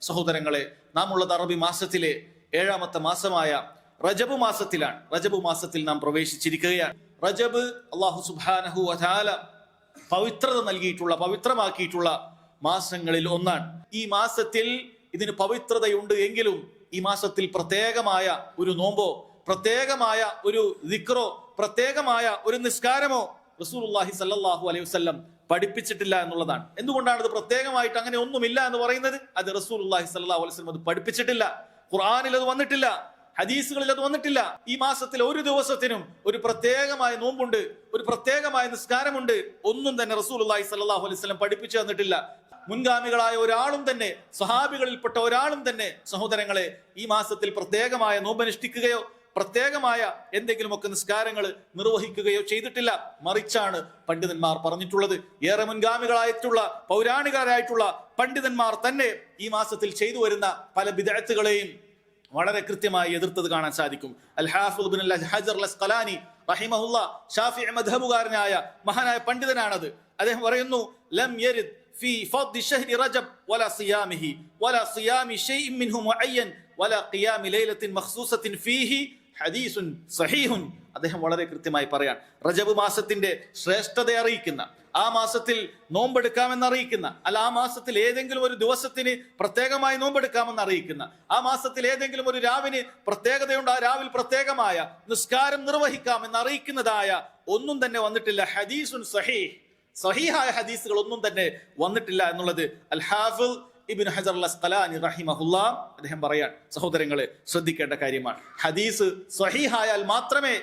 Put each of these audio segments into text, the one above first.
സഹോദരങ്ങളെ, നാം ഉള്ളത് അറബി മാസത്തിലെ 7ാമത്തെ മാസമായ റജബ് മാസത്തിലാണ്. റജബ് മാസത്തിൽ നാം പ്രവേശിച്ചിരിക്കുകയാണ്. റജബ് അല്ലാഹു സുബ്ഹാനഹു വ തആല പവിത്രത നൽകിയിട്ടുള്ള, പവിത്രമാക്കിയിട്ടുള്ള മാസങ്ങളിൽ ഒന്നാണ്. ഈ മാസത്തിൽ ഇതിന് പവിത്രതയുണ്ട് എങ്കിലും ഈ മാസത്തിൽ പ്രത്യേകമായ ഒരു നോമ്പോ, പ്രത്യേകമായ ഒരു ദിക്റോ, പ്രത്യേകമായ ഒരു നിസ്കാരമോ റസൂലുള്ളാഹി സ്വല്ലല്ലാഹു അലൈഹി വസല്ലം പഠിപ്പിച്ചിട്ടില്ല എന്നുള്ളതാണ്. എന്തുകൊണ്ടാണ് ഇത് പ്രത്യേകമായിട്ട് അങ്ങനെ ഒന്നുമില്ല എന്ന് പറയുന്നത്? അത് റസൂലുള്ളാഹി സ്വല്ലല്ലാഹു അലൈഹി വസല്ലം അത് പഠിപ്പിച്ചിട്ടില്ല. ഖുർആനിൽ അത് വന്നിട്ടില്ല, ഹദീസുകളിൽ അത് വന്നിട്ടില്ല. ഈ മാസത്തിൽ ഒരു ദിവസത്തിനും ഒരു പ്രത്യേകമായ നോമ്പുണ്ട്, ഒരു പ്രത്യേകമായ നിസ്കാരമുണ്ട്, ഒന്നും തന്നെ റസൂലുള്ളാഹി സ്വല്ലല്ലാഹു അലൈഹി വസല്ലം പഠിപ്പിച്ചു തന്നിട്ടില്ല. മുൻഗാമികളായ ഒരാളും തന്നെ, സ്വഹാബികളിൽപ്പെട്ട ഒരാളും തന്നെ സഹോദരങ്ങളെ ഈ മാസത്തിൽ പ്രത്യേകമായ നോമ്പനുഷ്ഠിക്കുകയോ പ്രത്യേകമായ എന്തെങ്കിലുമൊക്കെ നിസ്കാരങ്ങൾ നിർവഹിക്കുകയോ ചെയ്തിട്ടില്ല. മറിച്ചാണ് പണ്ഡിതന്മാർ പറഞ്ഞിട്ടുള്ളത്. ഏറെ മുൻഗാമികളായിട്ടുള്ള, പൗരാണികരായിട്ടുള്ള പണ്ഡിതന്മാർ തന്നെ ഈ മാസത്തിൽ ചെയ്തു വരുന്ന പല ബിദ്അത്തുകളെയും വളരെ കൃത്യമായി എതിർത്തത് കാണാൻ സാധിക്കും. അൽ ഹാഫിദ് ഇബ്നുൽ ഹജർ അൽ അസ്ഖലാനി റഹിമഹുല്ലാ, ഷാഫിഈ മദ്ഹബുകാരനായ മഹാനായ പണ്ഡിതനാണത്. അദ്ദേഹം പറയുന്നു, ലം യരിദ് ഫീ ഫദ്ദി ശഹ്രി റജബ് വലാ സിയാമിഹി വലാ സിയാമി ശൈഇൻ മിൻഹു മുഅയ്യൻ വലാ ഖിയാമി ലൈലത്തിൻ മഖ്സൂസത്തിൻ ഫീഹി ഹദീസുൻ സഹീഹുൻ. അദ്ദേഹം വളരെ കൃത്യമായി പറയാൻ, റജബ് മാസത്തിന്റെ ശ്രേഷ്ഠതയെ അറിയിക്കുന്ന, ആ മാസത്തിൽ നോമ്പെടുക്കാമെന്ന് അറിയിക്കുന്ന, അല്ല ആ മാസത്തിൽ ഏതെങ്കിലും ഒരു ദിവസത്തിന് പ്രത്യേകമായി നോമ്പെടുക്കാമെന്ന് അറിയിക്കുന്ന, ആ മാസത്തിൽ ഏതെങ്കിലും ഒരു രാവിന് പ്രത്യേകതയുണ്ട്, ആ രാവിൽ പ്രത്യേകമായ നിസ്കാരം നിർവഹിക്കാമെന്ന് അറിയിക്കുന്നതായ ഒന്നും തന്നെ വന്നിട്ടില്ല. ഹദീസുൻ സഹീഹ്, സഹീഹായ ഹദീസുകൾ ഒന്നും തന്നെ വന്നിട്ടില്ല എന്നുള്ളത് അൽ ഹാഫിദ് ഇബ്നു ഹജർ അൽ അസ്ഖലാനി റഹിമഹുല്ലാ അദ്ദേഹം പറയാൻ, സഹോദരങ്ങളെ ശ്രദ്ധിക്കേണ്ട കാര്യമാണ്. ഹദീസ് സ്വഹീഹായാൽ മാത്രമേ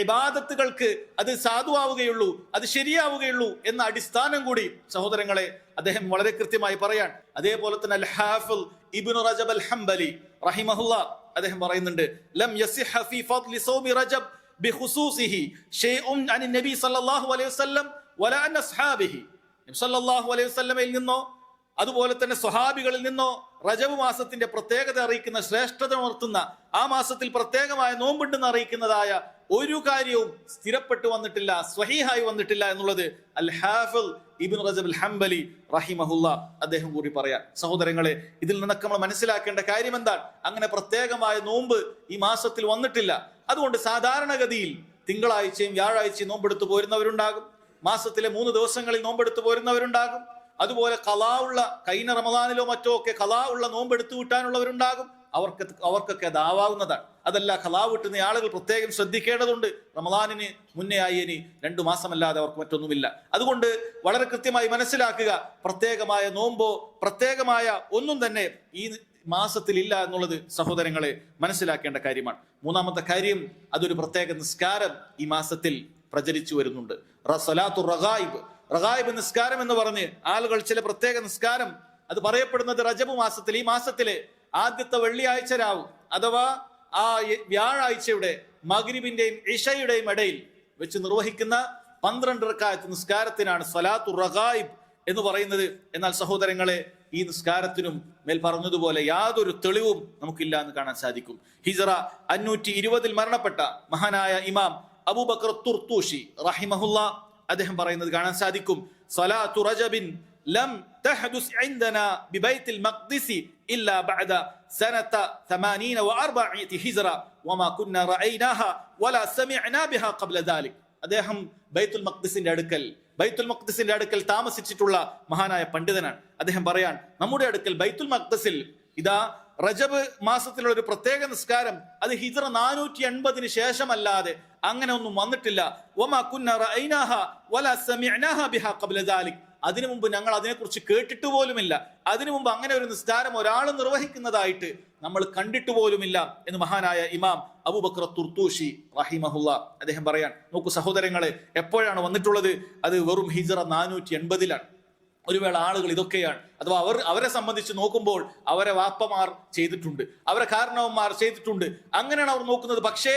ഇബാദത്തുകൾക്ക് അത് സാധുവാവുകയുള്ളൂ, അത് ശരിയാവുകയുള്ളൂ എന്ന അടിസ്ഥാനം കൂടി സഹോദരങ്ങളെ അദ്ദേഹം വളരെ കൃത്യമായി പറയാൻ. അതേപോലെ തന്നെ അൽ ഹാഫിദ് ഇബ്നു റജബ് അൽ ഹംബലി റഹിമഹുല്ലാ അദ്ദേഹം പറയുന്നുണ്ട്, ലം യസിഹ ഫീ ഫദ്ലി സൗമി റജബ് ബിഖുസൂസിഹി ഷൈഉൻ അനി നബി സല്ലല്ലാഹു അലൈഹി വസല്ലം വലാ അൻ അസ്ഹാബിഹി. നബി സല്ലല്ലാഹു അലൈഹി വസല്ലമയിൽ നിന്നോ അതുപോലെ തന്നെ സ്വഹാബികളിൽ നിന്നോ റജബ് മാസത്തിന്റെ പ്രത്യേകത അറിയിക്കുന്ന, ശ്രേഷ്ഠത ഉണർത്തുന്ന, ആ മാസത്തിൽ പ്രത്യേകമായ നോമ്പുണ്ടെന്ന് അറിയിക്കുന്നതായ ഒരു കാര്യവും സ്ഥിരപ്പെട്ടു വന്നിട്ടില്ല, സ്വഹീഹായി വന്നിട്ടില്ല എന്നുള്ളത് അൽ ഹാഫിദ് ഇബ്നു റജബ് അൽ ഹംബലി റഹിമഹുല്ലാ അദ്ദേഹം കൂടി പറയാൻ. സഹോദരങ്ങളെ, ഇതിൽ നിന്നൊക്കെ നമ്മൾ മനസ്സിലാക്കേണ്ട കാര്യം എന്താണ്? അങ്ങനെ പ്രത്യേകമായ നോമ്പ് ഈ മാസത്തിൽ വന്നിട്ടില്ല. അതുകൊണ്ട് സാധാരണഗതിയിൽ തിങ്കളാഴ്ചയും വ്യാഴാഴ്ചയും നോമ്പെടുത്തു പോരുന്നവരുണ്ടാകും, മാസത്തിലെ 3 ദിവസങ്ങളിൽ നോമ്പെടുത്തു പോരുന്നവരുണ്ടാകും, അതുപോലെ ഖളാ ഉള്ള, കഴിഞ്ഞ റമദാനിലോ മറ്റോ ഒക്കെ ഖളാ ഉള്ള നോമ്പെടുത്തു വിട്ടാനുള്ളവരുണ്ടാകും. അവർക്കൊക്കെ അതാവാവുന്നതാണ്. അതല്ല, ഖളാ വിട്ടുന്ന ആളുകൾ പ്രത്യേകം ശ്രദ്ധിക്കേണ്ടതുണ്ട്. റമദാനിന് മുന്നേ ആയി ഇനി 2 മാസമല്ലാതെ അവർക്ക് മറ്റൊന്നുമില്ല. അതുകൊണ്ട് വളരെ കൃത്യമായി മനസ്സിലാക്കുക, പ്രത്യേകമായ നോമ്പോ പ്രത്യേകമായ ഒന്നും തന്നെ ഈ മാസത്തിൽ ഇല്ല എന്നുള്ളത് സഹോദരങ്ങളെ മനസ്സിലാക്കേണ്ട കാര്യമാണ്. 3ാമത്തെ കാര്യം, അതൊരു പ്രത്യേക നിസ്കാരം ഈ മാസത്തിൽ പ്രചരിച്ചു വരുന്നുണ്ട്. സലാത്തു റഗായിബ്, റഗായിബ് നിസ്കാരം എന്ന് പറഞ്ഞ് ആളുകൾ ചില പ്രത്യേക നിസ്കാരം, അത് പറയപ്പെടുന്നത് റജബ് മാസത്തിൽ, ഈ മാസത്തിലെ ആദ്യത്തെ വെള്ളിയാഴ്ച രാവ് അഥവാ ആ വ്യാഴാഴ്ചയുടെ മഗ്രിബിന്റെയും ഇശയുടെയും ഇടയിൽ വെച്ച് നിർവഹിക്കുന്ന 12 റക്അത്ത് നിസ്കാരത്തിനാണ് സലാത്തു റഗായിബ് എന്ന് പറയുന്നത്. എന്നാൽ സഹോദരങ്ങളെ, ഈ നിസ്കാരത്തിനും മേൽ പറഞ്ഞതുപോലെ യാതൊരു തെളിവും നമുക്കില്ല എന്ന് കാണാൻ സാധിക്കും. ഹിജ്റ 520 മരണപ്പെട്ട മഹാനായ ഇമാം അബൂബക്കർ തുർത്തൂഷി റഹിമഹുല്ലാ അദ്ദേഹം പറയുന്നത് കാണാൻ സാധിക്കും, സലാത്തു റജബിൻ ലം തഹദുസ് ഇൻദനാ ബിബൈത്തുൽ മഖ്ദിസ് ഇല്ലാ ബഅദ സനത 80 و400 ഹിജ്റ വമാ കുന്നാ റഅയ്നാഹാ വലാ സമിഅനാ ബിഹാ ഖബ്ല ദാലിക്. അദ്ദേഹം ബൈത്തുൽ മഖ്ദിസിന്റെ അടുക്കൽ താമസിച്ചിട്ടുള്ള മഹാനായ പണ്ഡിതനാണ്. അദ്ദേഹം പറയാൻ, നമ്മുടെ അടുക്കൽ ബൈത്തുൽ മഖ്ദിസിൽ ഇതാ റജബ് മാസത്തിലുള്ള ഒരു പ്രത്യേക നിസ്കാരം അത് ഹിജ്റ 480 ശേഷമല്ലാതെ അങ്ങനെ ഒന്നും വന്നിട്ടില്ല. വമാ കുന്നാ റഅയ്നാഹാ വലാ സമിഅനാഹാ ബിഹാ ഖബ്ല ദാലിക്. അതിനു മുമ്പ് ഞങ്ങൾ അതിനെക്കുറിച്ച് കേട്ടിട്ട് പോലുമില്ല, അതിനു മുമ്പ് അങ്ങനെ ഒരു നിസ്കാരം ഒരാൾ നിർവഹിക്കുന്നതായിട്ട് നമ്മൾ കണ്ടിട്ട് പോലുമില്ല എന്ന് മഹാനായ ഇമാം അബൂബക്കർ തുർത്തൂഷി റഹിമഹുല്ലാ അദ്ദേഹം പറയാൻ. നോക്കൂ സഹോദരങ്ങളെ, എപ്പോഴാണ് വന്നിട്ടുള്ളത്? അത് വെറും ഹിജ്റ 480-ലാണ്. ഒരു വേള ആളുകൾ ഇതൊക്കെയാണ്, അഥവാ അവരെ സംബന്ധിച്ച് നോക്കുമ്പോൾ അവരെ വാപ്പമാർ ചെയ്തിട്ടുണ്ട്, അവരെ കാരണവന്മാർ ചെയ്തിട്ടുണ്ട്, അങ്ങനെയാണ് അവർ നോക്കുന്നത്. പക്ഷേ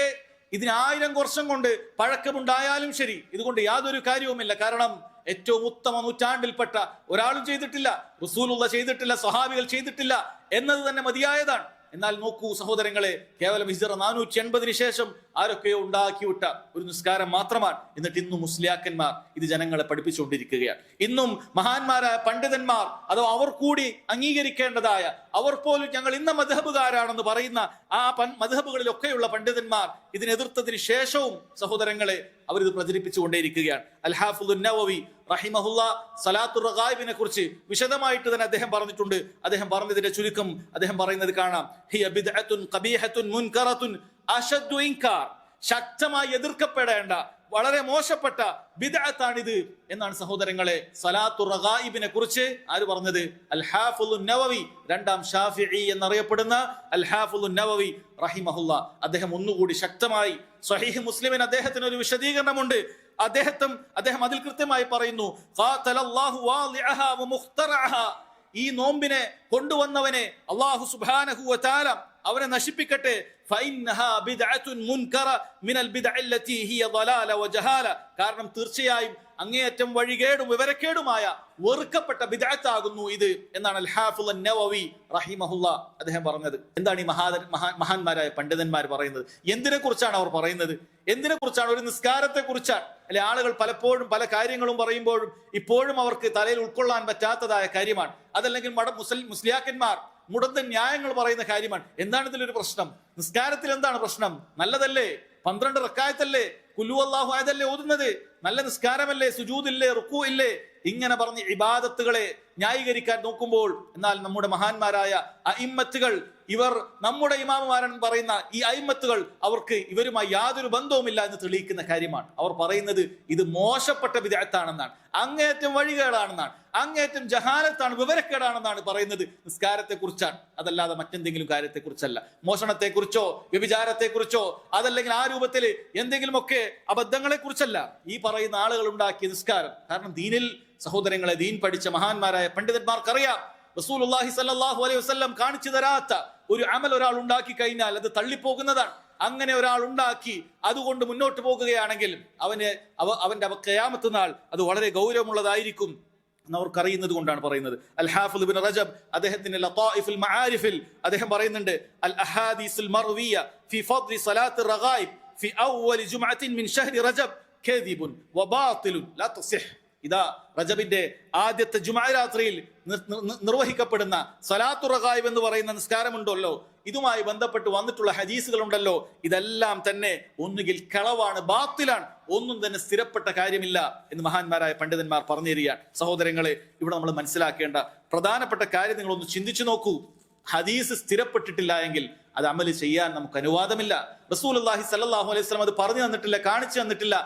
ഇതിന് 1000 വർഷം കൊണ്ട് പഴക്കമുണ്ടായാലും ശരി, ഇതുകൊണ്ട് യാതൊരു കാര്യവുമില്ല. കാരണം ഏറ്റവും ഉത്തമ നൂറ്റാണ്ടിൽപ്പെട്ട ഒരാളും ചെയ്തിട്ടില്ല, റസൂലുള്ള ചെയ്തിട്ടില്ല, സ്വഹാബികൾ ചെയ്തിട്ടില്ല എന്നത് തന്നെ മതിയായതാണ്. എന്നാൽ നോക്കൂ സഹോദരങ്ങളെ, കേവലം ഹിജ്റ 480 ശേഷം ആരൊക്കെയോ ഉണ്ടാക്കിവിട്ട ഒരു നിസ്കാരം മാത്രമാണ്. എന്നിട്ട് ഇന്നും മുസ്ലിയാക്കന്മാർ ഇത് ജനങ്ങളെ പഠിപ്പിച്ചുകൊണ്ടിരിക്കുകയാണ്. ഇന്നും മഹാന്മാരായ പണ്ഡിതന്മാർ, അതോ അവർ കൂടി അംഗീകരിക്കേണ്ടതായ, അവർ പോലും ഞങ്ങൾ ഇന്ന മദ്ഹബുകാരാണെന്ന് പറയുന്ന ആ മദ്ഹബുകളിലൊക്കെയുള്ള പണ്ഡിതന്മാർ ഇതിനെതിർത്തതിന് ശേഷവും സഹോദരങ്ങളെ അവരിത് പ്രചരിപ്പിച്ചുകൊണ്ടേയിരിക്കുകയാണ്. അൽ ഹാഫിദ് നവവി റഹിമഹുല്ലാ സലാത്തുർ റഗായിബിനെ കുറിച്ച് വിശദമായിട്ട് തന്നെ അദ്ദേഹം പറഞ്ഞിട്ടുണ്ട്. അദ്ദേഹം പറഞ്ഞതിന്റെ ചുരുക്കം അദ്ദേഹം പറയുന്നത് കാണാം: ഹിയ ബിദ്അത്തുൻ ഖബീഹത്തുൻ മുൻകറത്തുൻ അശദ്ദു ഇൻകാർ. ശക്തമായി എതിർക്കപ്പെടേണ്ട വളരെ മോശപ്പെട്ട ബിദ്അത്താണിത് എന്നാണ് സഹോദരങ്ങളെ സലാത്തുർ റഗായിബിനെ കുറിച്ച് ആര് പറഞ്ഞത്? അൽ ഹാഫിദ് നവവി, രണ്ടാം ഷാഫിഈ എന്നറിയപ്പെടുന്ന അൽ ഹാഫിദ് നവവി റഹിമഹുല്ലാ. അദ്ദേഹം ഒന്നുകൂടി ശക്തമായി സ്വഹീഹ് മുസ്ലിമിന് അദ്ദേഹത്തിന് ഒരു വിശദീകരണമുണ്ട്. അദ്ദേഹം അതിൽ കൃത്യമായി പറയുന്നു: ഖാതലല്ലാഹു വാളിഅഹാ വമുഖ്തറഅഹാ. ഈ നോമ്പിനെ കൊണ്ടുവന്നവനെ അല്ലാഹു സുബ്ഹാനഹു വ തആല അവനെ നശിപ്പിക്കട്ടെ. ഫഇന്നഹാ ബിദ്അത്തുൻ മുൻകറ മിനൽ ബിദ്അല്ലതി ഹിയ ളലാല വജഹാല. കാരണം തീർച്ചയായും അങ്ങേയറ്റം വഴികേടും വിവരക്കേടുമായ വെറുക്കപ്പെട്ട ബിദ്അത്താകുന്നു ഇത് എന്നാണ് അൽ ഹാഫിദ് നവവി റഹിമഹുല്ലാ അദ്ദേഹം പറഞ്ഞത്. എന്താണ് ഈ മഹാന്മാരായ പണ്ഡിതന്മാർ പറയുന്നത്? എന്തിനെ കുറിച്ചാണ് അവർ പറയുന്നത്? എന്തിനെ കുറിച്ചാണ്? ഒരു നിസ്കാരത്തെ കുറിച്ചാണ്. അല്ലെ, ആളുകൾ പലപ്പോഴും പല കാര്യങ്ങളും പറയുമ്പോഴും ഇപ്പോഴും അവർക്ക് തലയിൽ ഉൾക്കൊള്ളാൻ പറ്റാത്തതായ കാര്യമാണ്. അതല്ലെങ്കിൽ മുസ്ലിയാക്കന്മാർ മുടന്ത ന്യായങ്ങൾ പറയുന്ന കാര്യമാണ്. എന്താണ് ഇതിലൊരു പ്രശ്നം? നിസ്കാരത്തിൽ എന്താണ് പ്രശ്നം? നല്ലതല്ലേ? 12 റക്അത്തല്ലേ? ഖുൽ ഹുവല്ലാഹു അഹദല്ലേ ഓതുന്നത്? നല്ല നിസ്കാരമല്ലേ? സുജൂദില്ലേ? റുക്കൂ ഇല്ലേ? ഇങ്ങനെ പറഞ്ഞ് ഇബാദത്തുകളെ ന്യായീകരിക്കാൻ നോക്കുമ്പോൾ, എന്നാൽ നമ്മുടെ മഹാന്മാരായ അഇമ്മത്തുകൾ, ഇവർ നമ്മുടെ ഇമാമുമാരെന്ന് പറയുന്ന ഈ അഇമ്മത്തുകൾ, അവർക്ക് ഇവരുമായി യാതൊരു ബന്ധവുമില്ല എന്ന് തെളിയിക്കുന്ന കാര്യമാണ്. അവർ പറയുന്നത് ഇത് മോശപ്പെട്ട ബിദ്അത്താണെന്നാണ്, അങ്ങേയറ്റം വഴികേടാണെന്നാണ്, അങ്ങേയറ്റം ജഹാലത്താണ്, വിവരക്കേടാണെന്നാണ് പറയുന്നത്. നിസ്കാരത്തെ കുറിച്ചാണ്, അതല്ലാതെ മറ്റെന്തെങ്കിലും കാര്യത്തെ കുറിച്ചല്ല. മോഷണത്തെ കുറിച്ചോ വ്യഭിചാരത്തെ കുറിച്ചോ അതല്ലെങ്കിൽ ആ രൂപത്തിൽ എന്തെങ്കിലുമൊക്കെ അബദ്ധങ്ങളെ കുറിച്ചല്ല ഈ പറയുന്ന ആളുകൾ ഉണ്ടാക്കിയ നിസ്കാരം. കാരണം ദീനിൽ സഹോദരങ്ങളെ, ദീൻ പഠിച്ച മഹാന്മാരായ പണ്ഡിതന്മാർക്കറിയാം, റസൂലുള്ളാഹി സ്വല്ലല്ലാഹു അലൈഹി വസല്ലം കാണിച്ചു തരാത്ത ഒരു അമൽ ഒരാൾ ഉണ്ടാക്കി കഴിഞ്ഞാൽ അത് തള്ളിപ്പോകുന്നതാണ്. അങ്ങനെ ഒരാൾ ഉണ്ടാക്കി അതുകൊണ്ട് മുന്നോട്ട് പോകുകയാണെങ്കിൽ അവന്റെ ഖിയാമത്ത് നാൾ അത് വളരെ ഗൗരവമുള്ളതായിരിക്കും എന്നവർക്കറിയുന്നത് കൊണ്ടാണ് പറയുന്നത്. അൽ ഹാഫിദ് ഇബ്നു റജബ് അദ്ദേഹത്തിന്റെ ലതായിഫുൽ മആരിഫിൽ അദ്ദേഹം പറയുന്നുണ്ട്: അൽ അഹാദീസുൽ മർവിയ ഫി ഫദ്ലി സ്വലാത്തി റഗായിബ് ഫി അവ്വൽ ജുമഅത്തിൻ മിൻ ശഹ്രി റജബ് കദിബുൻ വബാതിലുൻ ലാ തസിഹ്. ഇതാ റജബിന്റെ ആദ്യത്തെ ജുമുഅ രാത്രിയിൽ നിർവഹിക്കപ്പെടുന്ന സ്വലാത്തു റഗായിബ് എന്ന് പറയുന്ന നിസ്കാരമുണ്ടല്ലോ, ഇതുമായി ബന്ധപ്പെട്ട് വന്നിട്ടുള്ള ഹദീസുകൾ ഉണ്ടല്ലോ, ഇതെല്ലാം തന്നെ ഒന്നുകിൽ കളവാണ്, ബാത്തിലാണ്, ഒന്നും തന്നെ സ്ഥിരപ്പെട്ട കാര്യമില്ല എന്ന് മഹാന്മാരായ പണ്ഡിതന്മാർ പറഞ്ഞു തരികയാണ്. സഹോദരങ്ങളെ, ഇവിടെ നമ്മൾ മനസ്സിലാക്കേണ്ട പ്രധാനപ്പെട്ട കാര്യം നിങ്ങളൊന്ന് ചിന്തിച്ചു നോക്കൂ. ഹദീസ് സ്ഥിരപ്പെട്ടിട്ടില്ല എങ്കിൽ അത് അമല് ചെയ്യാൻ നമുക്ക് അനുവാദമില്ല. റസൂലുള്ളാഹി സ്വല്ലല്ലാഹു അലൈഹി വസല്ലം അത് പറഞ്ഞു തന്നിട്ടില്ല, കാണിച്ചു തന്നിട്ടില്ല.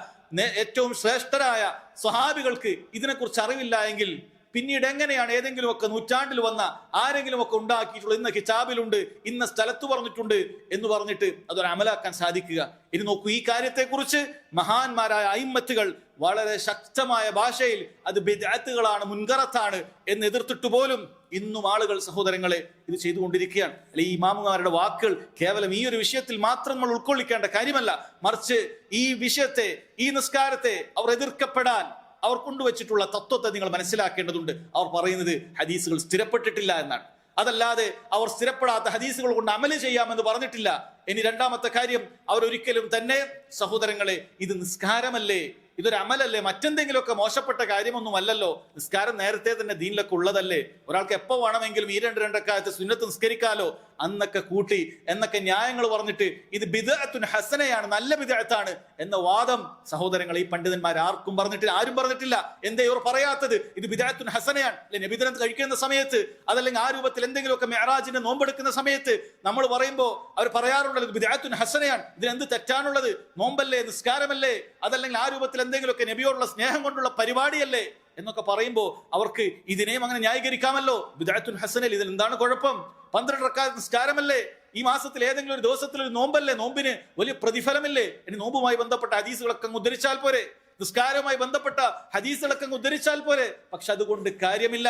ഏറ്റവും ശ്രേഷ്ഠരായ സ്വഹാബികൾക്ക് ഇതിനെക്കുറിച്ച് അറിവില്ല എങ്കിൽ പിന്നീട് എങ്ങനെയാണ് ഏതെങ്കിലും ഒക്കെ നൂറ്റാണ്ടിൽ വന്ന ആരെങ്കിലും ഒക്കെ ഉണ്ടാക്കിയിട്ടുള്ള ഇന്ന കിതാബിലുണ്ട്, ഇന്ന സ്ഥലത്ത് പറഞ്ഞിട്ടുണ്ട് എന്ന് പറഞ്ഞിട്ട് അതൊരു അമലാക്കാൻ സാധിക്കുക? ഇനി നോക്കൂ, ഈ കാര്യത്തെക്കുറിച്ച് മഹാന്മാരായ അയിമ്മത്തുകൾ വളരെ ശക്തമായ ഭാഷയിൽ അത് ബിദ്അത്തുകളാണ്, മുൻകറത്താണ് എന്ന് എതിർത്തിട്ട് പോലും ഇന്നും ആളുകൾ സഹോദരങ്ങളെ ഇത് ചെയ്തുകൊണ്ടിരിക്കുകയാണ്. അല്ലെ, ഈ ഇമാമുമാരുടെ വാക്കുകൾ കേവലം ഈ ഒരു വിഷയത്തിൽ മാത്രം നമ്മൾ ഉൾക്കൊള്ളിക്കേണ്ട കാര്യമല്ല, മറിച്ച് ഈ വിഷയത്തെ, ഈ നിസ്കാരത്തെ അവർ എതിർക്കപ്പെടാൻ അവർ കൊണ്ടുവച്ചിട്ടുള്ള തത്വത്തെ നിങ്ങൾ മനസ്സിലാക്കേണ്ടതുണ്ട്. അവർ പറയുന്നത് ഹദീസുകൾ സ്ഥിരപ്പെട്ടിട്ടില്ല എന്നാണ്. അതല്ലാതെ അവർ സ്ഥിരപ്പെടാത്ത ഹദീസുകൾ കൊണ്ട് അമല് ചെയ്യാമെന്ന് പറഞ്ഞിട്ടില്ല. ഇനി രണ്ടാമത്തെ കാര്യം, അവരൊരിക്കലും തന്നെ സഹോദരങ്ങളെ ഇത് നിസ്കാരമല്ലേ, ഇതൊരു അമലല്ലേ, മറ്റെന്തെങ്കിലുമൊക്കെ മോശപ്പെട്ട കാര്യമൊന്നും അല്ലല്ലോ, നിസ്കാരം നേരത്തെ തന്നെ ദീനിലൊക്കെ ഉള്ളതല്ലേ, ഒരാൾക്ക് എപ്പോ വേണമെങ്കിലും ഈ 2 രണ്ടക്കാലത്ത് സുന്നത്ത് നിസ്കരിക്കാലോ അന്നൊക്കെ കൂട്ടി എന്നൊക്കെ ന്യായങ്ങൾ പറഞ്ഞിട്ട് ഇത് ബിദ്അത്തുൻ ഹസനയാണ്, നല്ല ബിദ്അത്താണ് എന്ന വാദം സഹോദരങ്ങൾ ഈ പണ്ഡിതന്മാർ ആർക്കും പറഞ്ഞിട്ടില്ല, ആരും പറഞ്ഞിട്ടില്ല. എന്തേ ഇവർ പറയാത്തത്? ഇത് ബിദ്അത്തുൻ ഹസനയാണ്. അല്ലെ, നബിദിനം കഴിക്കുന്ന സമയത്ത് അതല്ലെങ്കിൽ ആ രൂപത്തിൽ എന്തെങ്കിലുമൊക്കെ മിഅ്റാജിന്റെ നോമ്പെടുക്കുന്ന സമയത്ത് നമ്മൾ പറയുമ്പോൾ അവർ പറയാറുണ്ടല്ലോ ഇത് ബിദ്അത്തുൻ ഹസനയാണ്, ഇതിനെന്ത് തെറ്റാണുള്ളത്, നോമ്പല്ലേ, നിസ്കാരമല്ലേ, അതല്ലെങ്കിൽ ആ രൂപത്തിൽ എന്തെങ്കിലുമൊക്കെ നബിയോടുള്ള സ്നേഹം കൊണ്ടുള്ള പരിപാടിയല്ലേ എന്നൊക്കെ പറയുമ്പോൾ അവർക്ക് ഇതിനെയും അങ്ങനെ ന്യായീകരിക്കാമല്ലോ. ബിദ്അത്തുൻ ഹസനയിൽ ഇതിൽ എന്താണ് കുഴപ്പം? 12 റക്അത്ത് നിസ്കാരമല്ലേ, ഈ മാസത്തിൽ ഏതെങ്കിലും ഒരു ദിവസത്തിൽ ഒരു നോമ്പല്ലേ, നോമ്പിന് വലിയ പ്രതിഫലമില്ലേ? ഇനി നോമ്പുമായി ബന്ധപ്പെട്ട ഹദീസുകളൊക്കെ ഉദ്ധരിച്ചാൽ പോരെ, നിസ്കാരവുമായി ബന്ധപ്പെട്ട ഹദീസുകളൊക്കെ ഉദ്ധരിച്ചാൽ പോരെ. പക്ഷെ അതുകൊണ്ട് കാര്യമില്ല.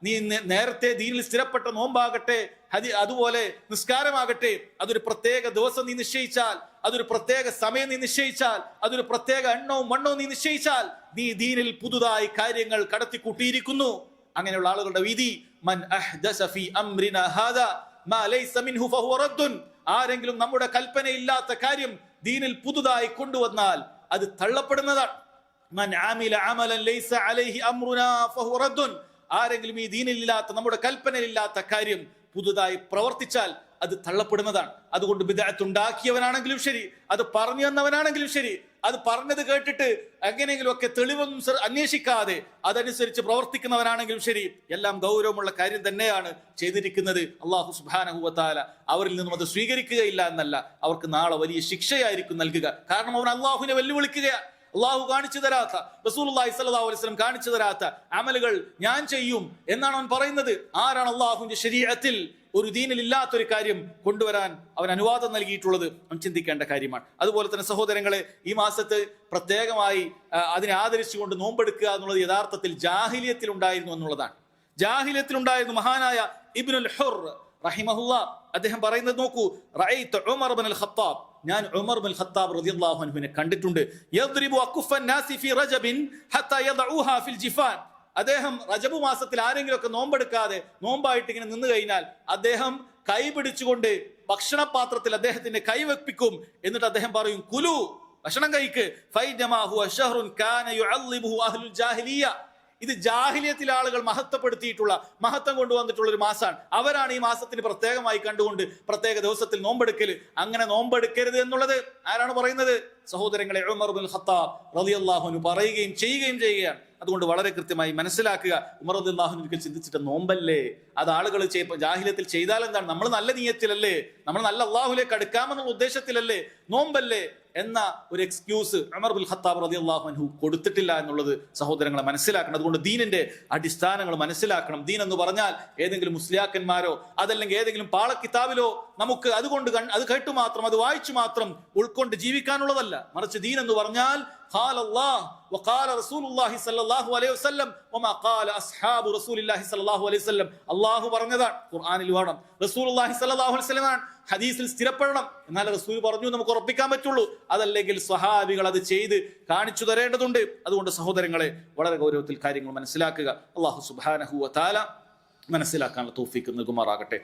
നീ നേരത്തെ ദീനിൽ സ്ഥിരപ്പെട്ട നോമ്പാകട്ടെ, അതുപോലെ നിസ്കാരമാകട്ടെ, അതൊരു പ്രത്യേക ദിവസം നീ നിശ്ചയിച്ചാൽ, അതൊരു പ്രത്യേക സമയം നീ നിശ്ചയിച്ചാൽ, അതൊരു പ്രത്യേക എണ്ണവും വണ്ണവും നീ നിശ്ചയിച്ചാൽ നീ ദീനിൽ പുതുതായി കാര്യങ്ങൾ കടത്തിക്കൂട്ടിയിരിക്കുന്നു. അങ്ങനെയുള്ള ആളുകളുടെ വിധി മൻ അഹ്ദസ ഫീ അംരിനാ ഹാദാ മാ ലൈസ മിൻഹു ഫഹുവ റദ്ദുൻ. ആരെങ്കിലും നമ്മുടെ കൽപ്പനയില്ലാത്ത കാര്യം ദീനിൽ പുതുതായി കൊണ്ടുവന്നാൽ അത് തള്ളപ്പെടുന്നതാണ്. മൻ ആമില അമലൻ ലൈസ അലൈഹി അംറുനാ ഫഹുവ റദ്ദുൻ. ആരെങ്കിലും ഈ ദീനിലില്ലാത്ത നമ്മുടെ കൽപ്പനയില്ലാത്ത കാര്യം പുതുതായി പ്രവർത്തിച്ചാൽ അത് തള്ളപ്പെടുന്നതാണ്. അതുകൊണ്ട് ബിദ്അത്ത് ഉണ്ടാക്കിയവനാണെങ്കിലും ശരി, അത് പറഞ്ഞു തന്നവനാണെങ്കിലും ശരി, അത് പറഞ്ഞത് കേട്ടിട്ട് എങ്ങനെയെങ്കിലും ഒക്കെ തെളിവൊന്നും അന്വേഷിക്കാതെ അതനുസരിച്ച് പ്രവർത്തിക്കുന്നവനാണെങ്കിലും ശരി, എല്ലാം ഗൗരവമുള്ള കാര്യം തന്നെയാണ് ചെയ്തിരിക്കുന്നത്. അല്ലാഹു സുബ്ഹാനഹു വ തആല അവരിൽ നിന്നും അത് സ്വീകരിക്കുകയില്ല എന്നല്ല, അവർക്ക് നാളെ വലിയ ശിക്ഷയായിരിക്കും നൽകുക. കാരണം അവൻ അള്ളാഹുവിനെ വെല്ലുവിളിക്കുകയാണ്. അള്ളാഹു കാണിച്ചു തരാത്ത, റസൂലുള്ളാഹി സ്വല്ലല്ലാഹു അലൈഹി വസല്ലം കാണിച്ചു തരാത്ത അമലുകൾ ഞാൻ ചെയ്യും എന്നാണ് അവൻ പറയുന്നത്. ആരാണ് അള്ളാഹുവിന്റെ ശരീഅത്തിൽ ഒരു ദീനിൽ ഇല്ലാത്തൊരു കാര്യം കൊണ്ടുവരാൻ അവൻ അനുവാദം നൽകിയിട്ടുള്ളത്? അവൻ ചിന്തിക്കേണ്ട കാര്യമാണ്. അതുപോലെ തന്നെ സഹോദരങ്ങളെ, ഈ മാസത്ത് പ്രത്യേകമായി അതിനെ ആദരിച്ചുകൊണ്ട് നോമ്പെടുക്കുക എന്നുള്ളത് യഥാർത്ഥത്തിൽ ജാഹിലിയത്തിൽ ഉണ്ടായിരുന്നു എന്നുള്ളതാണ്. ജാഹിലിയത്തിൽ ഉണ്ടായിരുന്നു. മഹാനായ ഇബ്നുൽ ഹുർ റഹിമഹുല്ലാ അദ്ദേഹം പറയുന്നത് നോക്കൂ, റഅയ്തു ഉമർ ഇബ്നുൽ ഖത്താബ്, ഞാൻ ഉമർ ഇബ്നുൽ ഖത്താബ് റളിയല്ലാഹു അൻഹുവിനെ കണ്ടിട്ടുണ്ട്. യദ്രിബു അക്കുഫൻ നാസി ഫി റജബിൻ ഹത്താ യദഊഹാ ഫിൽ ജിഫാൻ. അദ്ദേഹം റജബ് മാസത്തിൽ ആരെങ്കിലും ഒക്കെ നോമ്പെടുക്കാതെ നോമ്പായിട്ട് ഇങ്ങനെ നിന്ന് കഴിഞ്ഞാൽ അദ്ദേഹം കൈ പിടിച്ചുകൊണ്ട് ഭക്ഷണപാത്രത്തിൽ അദ്ദേഹത്തിന്റെ കൈ വെപ്പിക്കും. എന്നിട്ട് അദ്ദേഹം പറയും, കുലു, ഭക്ഷണം കഴിക്ക്. ഫൈനമാ ഹുവ ശഹ്റുൻ കാന യുഅല്ലിമുഹു അഹ്ലുൽ ജാഹിലിയ്യ. ഇത് ജാഹിലിയത്തിലെ ആളുകൾ മഹത്വം കൊണ്ടുവന്നിട്ടുള്ള ഒരു മാസമാണ്. അവരാണ് ഈ മാസത്തിന് പ്രത്യേകമായി കണ്ടുകൊണ്ട് പ്രത്യേക ദിവസത്തിൽ നോമ്പെടുക്കൽ. അങ്ങനെ നോമ്പെടുക്കരുത് എന്നുള്ളത് ആരാണ് പറയുന്നത്? സഹോദരങ്ങളെ, ഉമർ ഇബ്നുൽ ഖത്താബ് റളിയല്ലാഹു അൻഹു പറയുകയും ചെയ്യുകയാണ്. അതുകൊണ്ട് വളരെ കൃത്യമായി മനസ്സിലാക്കുക. ഉമർ റളിയല്ലാഹു അൻഹു ഒരിക്കൽ ചിന്തിച്ചിട്ട്, നോമ്പല്ലേ, അത് ആളുകൾ ജാഹിലിയത്തിൽ ചെയ്താൽ എന്താണ്? നമ്മൾ നല്ല നിയ്യത്തിലല്ലേ, നമ്മൾ നല്ല അള്ളാഹുലേക്ക് അടുക്കാമെന്നുള്ള ഉദ്ദേശത്തിലല്ലേ, നോമ്പല്ലേ എന്ന ഒരു എക്സ്ക്യൂസ് ഉമർ ഇബ്നുൽ ഖത്താബ് റളിയല്ലാഹു അൻഹു കൊടുത്തിട്ടില്ല എന്നുള്ളത് സഹോദരങ്ങളെ മനസ്സിലാക്കണം. അതുകൊണ്ട് ദീനിന്റെ അടിസ്ഥാനങ്ങൾ മനസ്സിലാക്കണം. ദീൻ എന്ന് പറഞ്ഞാൽ ഏതെങ്കിലും മുസ്ലിയാക്കന്മാരോ അതല്ലെങ്കിൽ ഏതെങ്കിലും പാളക്കിതാബിലോ നമുക്ക് അതുകൊണ്ട് അത് കേട്ടു മാത്രം, അത് വായിച്ചു മാത്രം ഉൾക്കൊണ്ട് ജീവിക്കാനുള്ളതല്ല. മറിച്ച് ദീൻ എന്ന് പറഞ്ഞാൽ قال الله وقال رسول الله صلى الله عليه وسلم وما قال اصحاب رسول الله صلى الله عليه وسلم. അല്ലാഹു പറഞ്ഞതാണ് ഖുർആനിൽ വേണം, റസൂലുള്ളാഹി സ്വല്ലല്ലാഹു അലൈഹി വസല്ലം ഹദീസിൽ സ്ഥിരപ്പെടണം. എന്നാൽ റസൂൽ പറഞ്ഞു നമുക്ക് ഉറപ്പിക്കാൻ പറ്റുള്ളൂ. അതല്ലെങ്കിൽ സ്വഹാബികൾ അത് ചെയ്ത് കാണിച്ചു തരേണ്ടതുണ്ട്. അതുകൊണ്ട് സഹോദരങ്ങളെ, വളരെ ഗൗരവത്തിൽ കാര്യങ്ങൾ മനസ്സിലാക്കുക. അല്ലാഹു സുബ്ഹാനഹു വ തആല മനസ്സിലാക്കാനുള്ള തൗഫീഖ് നൽകുമാറാകട്ടെ.